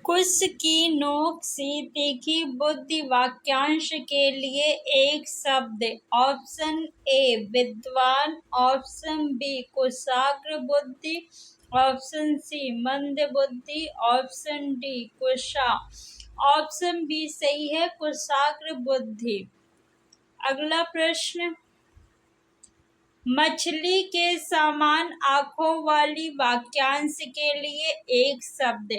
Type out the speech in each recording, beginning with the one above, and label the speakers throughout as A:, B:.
A: कुश की नोक से तीखी बुद्धि वाक्यांश के लिए एक शब्द। ऑप्शन ए विद्वान, ऑप्शन बी कुशाग्र बुद्धि, ऑप्शन सी मंद बुद्धि, ऑप्शन डी कुशा। ऑप्शन बी सही है, कुशाग्र बुद्धि। अगला प्रश्न, मछली के समान आंखों वाली वाक्यांश के लिए एक शब्द।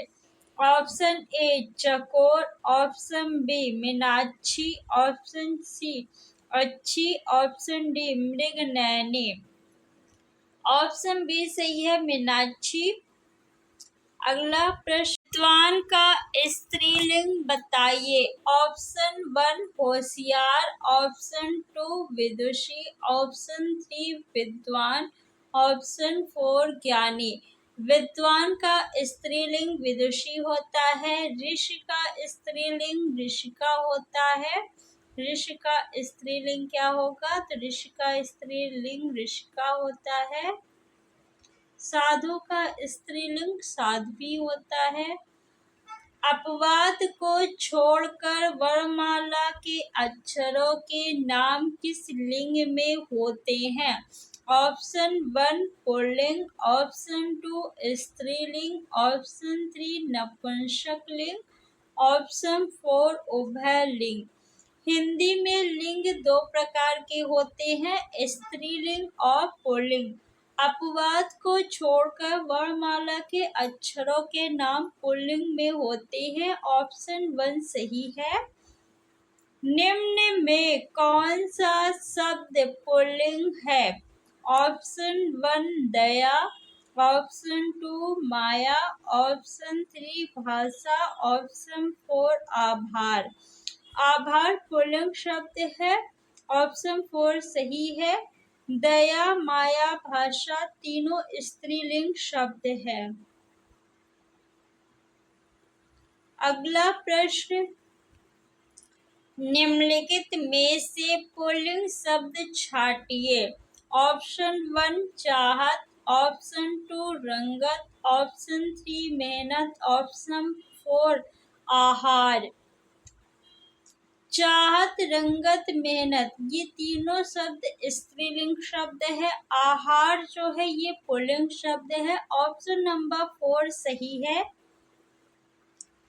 A: ऑप्शन ए चकोर, ऑप्शन बी मीनाक्षी, ऑप्शन सी अच्छी, ऑप्शन डी मृगनयनी। ऑप्शन बी सही है, मीनाक्षी। अगला प्रश्न, विद्वान का स्त्रीलिंग बताइए। ऑप्शन 1 होशियार, ऑप्शन 2 विदुषी, ऑप्शन 3 विद्वान, ऑप्शन 4 ज्ञानी। विद्वान का स्त्रीलिंग विदुषी होता है। ऋषि का स्त्रीलिंग ऋषिका होता है। ऋषि का स्त्रीलिंग क्या होगा? तो ऋषि का स्त्रीलिंग ऋषिका होता है। साधु का स्त्रीलिंग साध्वी होता है। अपवाद को छोड़कर वर्णमाला के अक्षरों के नाम किस लिंग में होते हैं? ऑप्शन 1 पुल्लिंग, ऑप्शन 2 स्त्रीलिंग, ऑप्शन 3 नपुंसक लिंग, ऑप्शन 4 उभय लिंग। हिंदी में लिंग दो प्रकार के होते हैं, स्त्रीलिंग और पुल्लिंग। अपवाद को छोड़कर वर्णमाला के अक्षरों के नाम पुल्लिंग में होते हैं। ऑप्शन 1 सही है। निम्न में कौन सा शब्द पुल्लिंग है? ऑप्शन 1 दया, ऑप्शन 2 माया, ऑप्शन 3 भाषा, ऑप्शन 4 आभार। आभार पुल्लिंग शब्द है। ऑप्शन 4 सही है। दया, माया, भाषा तीनों स्त्रीलिंग शब्द है। अगला प्रश्न, निम्नलिखित में से पुल्लिंग शब्द छांटिए। ऑप्शन 1 चाहत, ऑप्शन 2 रंगत, ऑप्शन 3 मेहनत, ऑप्शन 4 आहार। चाहत, रंगत, मेहनत ये तीनों शब्द स्त्रीलिंग शब्द है। आहार जो है ये पुल्लिंग शब्द है। ऑप्शन नंबर 4 सही है।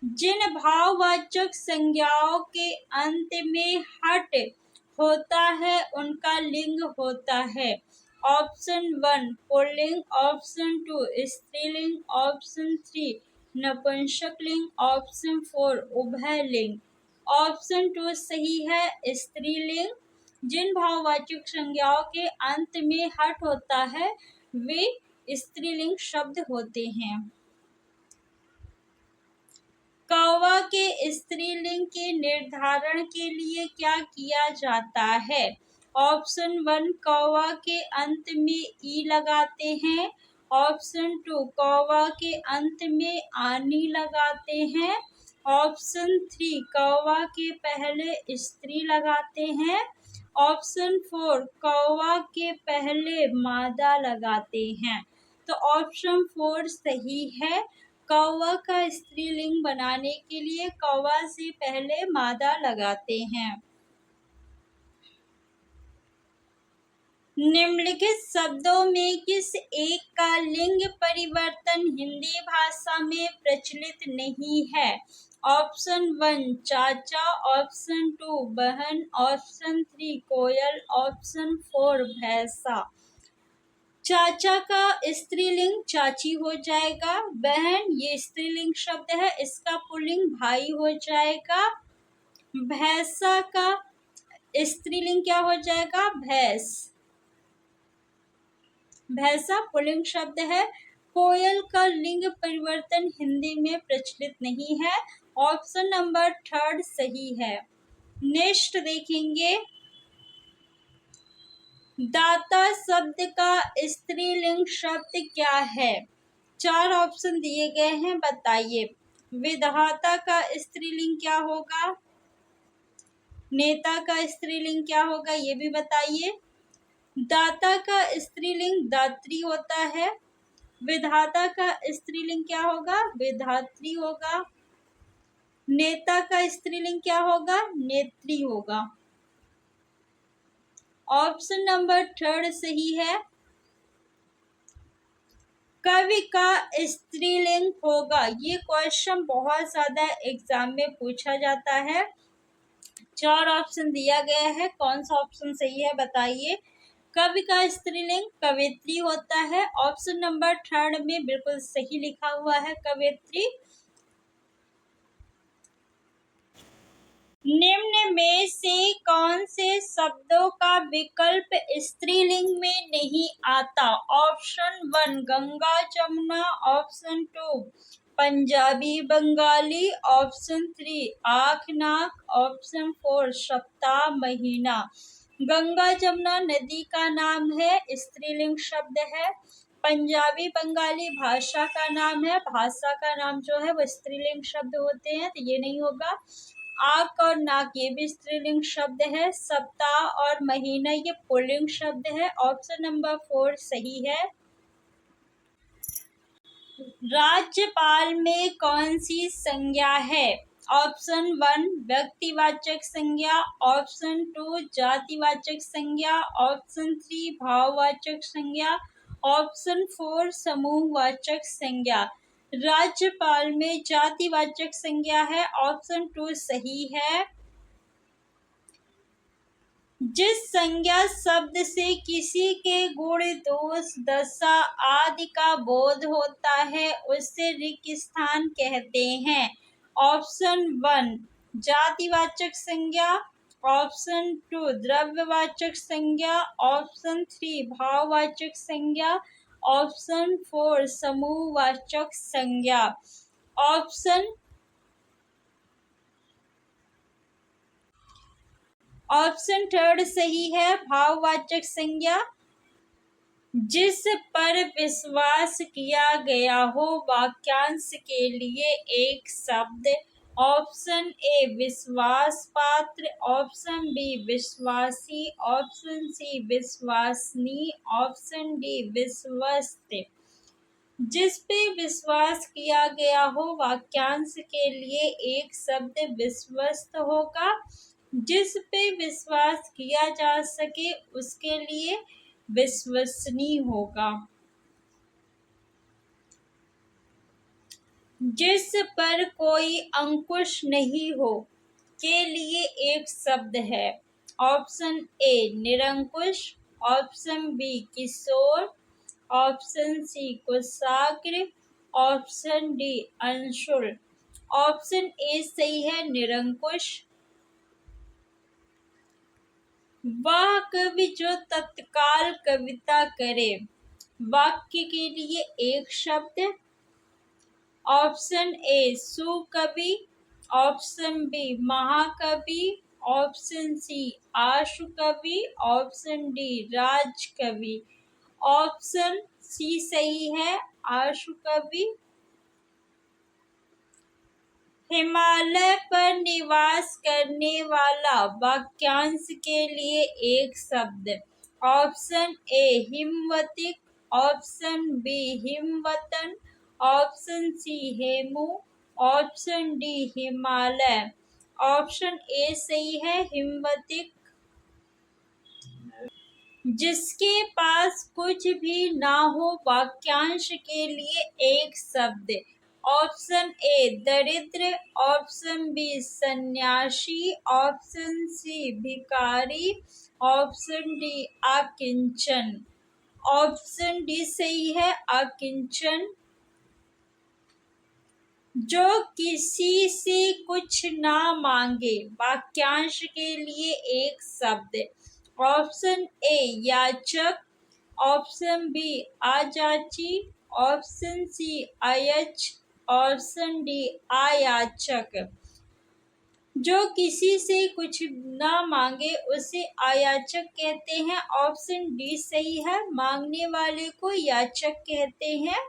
A: जिन भाववाचक संज्ञाओं के अंत में हट होता है उनका लिंग होता है। ऑप्शन 1 पुल्लिंग, ऑप्शन 2 स्त्रीलिंग, ऑप्शन 3 नपुंसकलिंग, ऑप्शन 4 उभयलिंग। ऑप्शन 2 सही है, स्त्रीलिंग। जिन भाववाचक संज्ञाओं के अंत में हट होता है वे स्त्रीलिंग शब्द होते हैं। कौवा के स्त्रीलिंग के निर्धारण के लिए क्या किया जाता है? ऑप्शन 1 कौवा के अंत में ई लगाते हैं। ऑप्शन 2 कौवा के अंत में आनी लगाते हैं। ऑप्शन 3 कौवा के पहले स्त्री लगाते हैं। ऑप्शन 4 कौवा के पहले मादा लगाते हैं। तो ऑप्शन 4 सही है। कौवा का स्त्रीलिंग बनाने के लिए कौवा से पहले मादा लगाते हैं। निम्नलिखित शब्दों में किस एक का लिंग परिवर्तन हिंदी भाषा में प्रचलित नहीं है? ऑप्शन 1 चाचा, ऑप्शन 2 बहन, ऑप्शन 3 कोयल, ऑप्शन 4 भैंसा। चाचा का स्त्रीलिंग चाची हो जाएगा। बहन ये स्त्रीलिंग शब्द है, इसका पुल्लिंग भाई हो जाएगा। भैंसा का स्त्रीलिंग क्या हो जाएगा? भैंस। भैंसा पुल्लिंग शब्द है। कोयल का लिंग परिवर्तन हिंदी में प्रचलित नहीं है। ऑप्शन नंबर 3 सही है। नेक्स्ट देखेंगे, दाता शब्द का स्त्रीलिंग शब्द क्या है? 4 ऑप्शन दिए गए हैं, बताइए। विधाता का स्त्रीलिंग क्या होगा? नेता का स्त्रीलिंग क्या होगा ये भी बताइए। दाता का स्त्रीलिंग दात्री होता है। विधाता का स्त्रीलिंग क्या होगा? विधात्री होगा। नेता का स्त्रीलिंग क्या होगा? नेत्री होगा। ऑप्शन नंबर 3 सही है। कवि का स्त्रीलिंग होगा। ये क्वेश्चन बहुत ज्यादा एग्जाम में पूछा जाता है। 4 ऑप्शन दिया गया है, कौन सा ऑप्शन सही है बताइए। कवि का स्त्रीलिंग कवित्री होता है। ऑप्शन नंबर 3 में बिल्कुल सही लिखा हुआ है, कवित्री। निम्न में से कौन से शब्दों का विकल्प स्त्रीलिंग में नहीं आता? Option 1 Ganga Jamuna, option 2 Punjabi Bengali, option 3 आँख नाक, ऑप्शन 4 सप्ताह महीना। गंगा जमुना नदी का नाम है, स्त्रीलिंग शब्द है। पंजाबी बंगाली भाषा का नाम है, भाषा का नाम जो है वो स्त्रीलिंग शब्द होते हैं, तो ये नहीं होगा। आँख और नाक ये भी स्त्रीलिंग शब्द है। सप्ताह और महीना ये पुल्लिंग शब्द है। ऑप्शन नंबर 4 सही है। राज्यपाल में कौन सी संज्ञा है? ऑप्शन 1 व्यक्तिवाचक संज्ञा, ऑप्शन 2 जातिवाचक संज्ञा, ऑप्शन 3 भाववाचक संज्ञा, ऑप्शन 4 समूहवाचक संज्ञा। राज्यपाल में जातिवाचक संज्ञा है। ऑप्शन 2 सही है। जिस संज्ञा शब्द से किसी के गुण दोष दशा आदि का बोध होता है उसे रिक्त स्थान कहते हैं। ऑप्शन 1 जातिवाचक संज्ञा, ऑप्शन 2 द्रव्यवाचक संज्ञा, ऑप्शन 3 भाववाचक संज्ञा, ऑप्शन 4 समूहवाचक संज्ञा। ऑप्शन 3 सही है, भाववाचक संज्ञा। जिस पर विश्वास किया गया हो वाक्यांश के लिए एक शब्द। ऑप्शन ए विश्वास पात्र, ऑप्शन बी विश्वासी, ऑप्शन सी विश्वसनीय, ऑप्शन डी विश्वस्त। जिस पे विश्वास किया गया हो वाक्यांश के लिए एक शब्द विश्वस्त होगा। जिस पे विश्वास किया जा सके उसके लिए विश्वसनीय होगा। जिस पर कोई अंकुश नहीं हो के लिए एक शब्द है। ऑप्शन ए निरंकुश, ऑप्शन बी किशोर, ऑप्शन सी कुशाग्र, ऑप्शन डी अंशुल। ऑप्शन ए सही है, निरंकुश। वह कवि जो तत्काल कविता करे। वाक्य के लिए एक शब्द। ऑप्शन ए सुकवि, ऑप्शन बी महाकवि, ऑप्शन सी आशु कवि, ऑप्शन डी राजकवि। ऑप्शन सी सही है, आशु कवि। हिमालय पर निवास करने वाला वाक्यांश के लिए एक शब्द। ऑप्शन ए हिमवतिक, ऑप्शन बी हिमवतन, ऑप्शन सी हेमू, option D Himalaya. Option A सही है, हिमवतिक। जिसके पास कुछ भी ना हो वाक्यांश के लिए एक शब्द। ऑप्शन ए दरिद्र, ऑप्शन बी सन्यासी, ऑप्शन सी भिखारी, ऑप्शन डी अकिंचन। ऑप्शन डी सही है, अकिंचन। जो किसी से कुछ ना मांगे वाक्यांश के लिए एक शब्द। ऑप्शन ए याचक, ऑप्शन बी आजाची, ऑप्शन सी अयच, ऑप्शन डी आयाचक। जो किसी से कुछ ना मांगे उसे आयाचक कहते हैं। ऑप्शन डी सही है, मांगने वाले को याचक कहते हैं।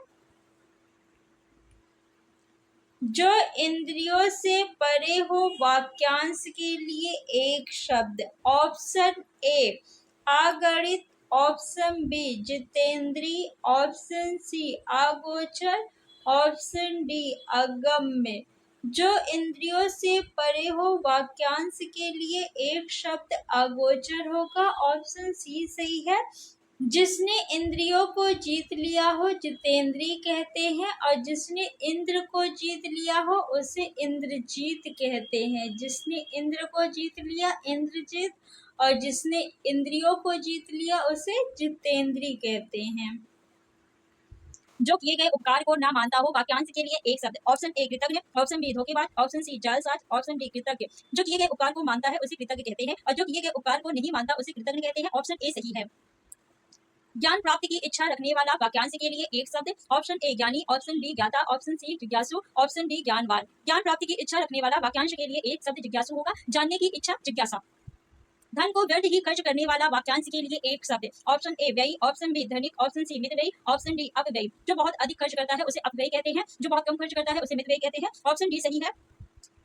A: जो इंद्रियों से परे हो वाक्यांश के लिए एक शब्द। ऑप्शन ए अगणित, ऑप्शन बी जितेंद्री, ऑप्शन सी अगोचर, ऑप्शन डी अगम्य। जो इंद्रियों से परे हो। वाक्यांश के लिए एक शब्द अगोचर होगा। ऑप्शन सी सही है। जिसने इंद्रियों को जीत लिया हो जितेंद्रिय कहते हैं, और जिसने इंद्र को जीत लिया हो उसे इंद्रजीत कहते हैं। जिसने इंद्र को जीत लिया इंद्रजीत, और जिसने इंद्रियों को जीत लिया उसे जितेंद्रिय कहते हैं। जो किए गए उपकार को ना मानता हो। वाक्यांश के लिए एक शब्द। ऑप्शन ए कृतज्ञ, ऑप्शन बी धोखेबाज, ऑप्शन सी जालसाज, ऑप्शन डी कृतज्ञ। जो किए गए उपकार को मानता है उसे कृतज्ञ कहते हैं, और जो किए गए उपकार को नहीं मानता उसे कृतज्ञ कहते हैं। ऑप्शन ए सही है। ज्ञान प्राप्ति की इच्छा रखने वाला। वाक्यांश के लिए एक शब्द। ऑप्शन ए ज्ञानी, ऑप्शन बी ज्ञाता, ऑप्शन सी जिज्ञासु, ऑप्शन डी ज्ञानवान। ज्ञान प्राप्ति की इच्छा रखने वाला। वाक्यांश के लिए एक शब्द जिज्ञासु होगा। जानने की इच्छा जिज्ञासा। धन को व्यर्थ ही खर्च करने वाला। वाक्यांश के लिए एक शब्द। ऑप्शन ए व्ययी, ऑप्शन बी धनिक, ऑप्शन सी मितव्ययी, ऑप्शन डी अपव्ययी। जो बहुत अधिक खर्च करता है उसे अपव्ययी कहते हैं, जो बहुत कम खर्च करता है उसे मितव्ययी कहते हैं। ऑप्शन डी सही है।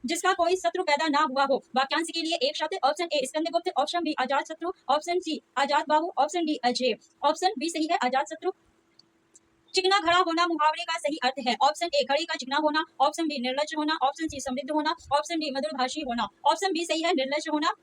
A: जिसका कोई शत्रु पैदा ना हुआ हो। वाक्यांश के लिए एक शब्द। Option A Skandagupta, option B अजात शत्रु, ऑप्शन सी आजाद बाहु, ऑप्शन डी अजय। ऑप्शन बी सही है, अजात शत्रु। चिकना घड़ा होना मुहावरे का सही अर्थ है। ऑप्शन ए घड़ी का चिकना होना, ऑप्शन बी निर्लज्ज होना, ऑप्शन सी समृद्ध होना, ऑप्शन डी मधुरभाषी होना। ऑप्शन बी सही है, निर्लज्ज होना।